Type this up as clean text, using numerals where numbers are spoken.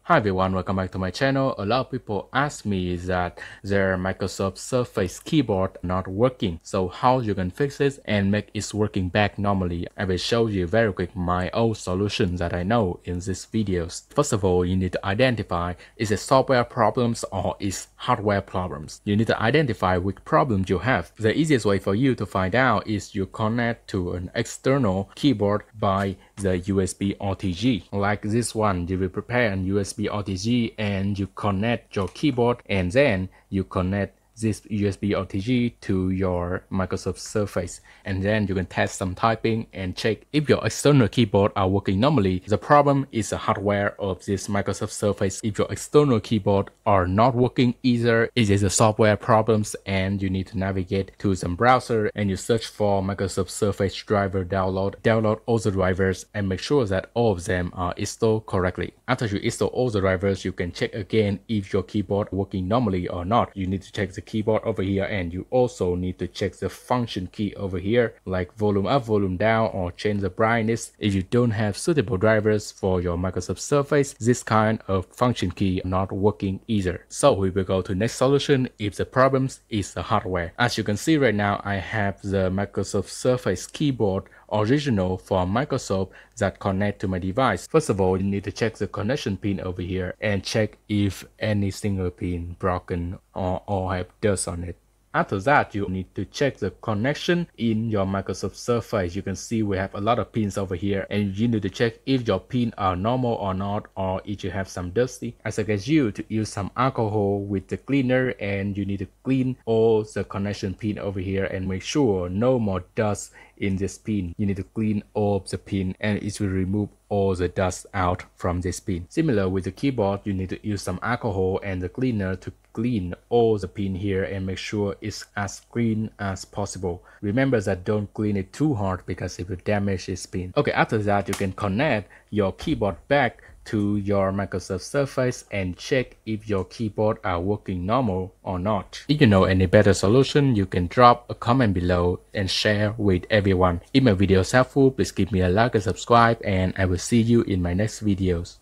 Hi everyone, welcome back to my channel. A lot of people ask me that their Microsoft Surface keyboard not working. So how you can fix it and make it working back normally? I will show you very quick my own solution that I know in these videos. First of all, you need to identify is it software problems or is hardware problems. You need to identify which problem you have. The easiest way for you to find out is you connect to an external keyboard by the USB OTG. Like this one, you will prepare an USB OTG and you connect your keyboard, and then you connect this USB OTG to your Microsoft Surface, and then you can test some typing and check if your external keyboard are working normally. The problem is the hardware of this Microsoft Surface. If your external keyboard are not working either, it is a software problems, and you need to navigate to some browser and you search for Microsoft Surface driver download all the drivers and make sure that all of them are installed correctly. After you install all the drivers, you can check again if your keyboard working normally or not. You need to check the keyboard over here, and you also need to check the function key over here, like volume up, volume down, or change the brightness. If you don't have suitable drivers for your Microsoft Surface, this kind of function key not working either. So we will go to next solution if the problems is the hardware. As you can see right now, I have the Microsoft Surface keyboard original from Microsoft that connect to my device. First of all, you need to check the connection pin over here and check if any single pin broken or have dust on it. After that, you need to check the connection in your Microsoft Surface. You can see we have a lot of pins over here, and you need to check if your pins are normal or not, or if you have some dusty. I suggest you to use some alcohol with the cleaner, and you need to clean all the connection pin over here and make sure no more dust in this pin. You need to clean all of the pin, and it will remove all the dust out from this pin. Similar with the keyboard, you need to use some alcohol and the cleaner to clean all the pin here and make sure it's as clean as possible. Remember that don't clean it too hard because it will damage this pin. Okay, after that you can connect your keyboard back to your Microsoft Surface and check if your keyboard are working normal or not. If you know any better solution, you can drop a comment below and share with everyone. If my video is helpful, please give me a like and subscribe, and I will see you in my next videos.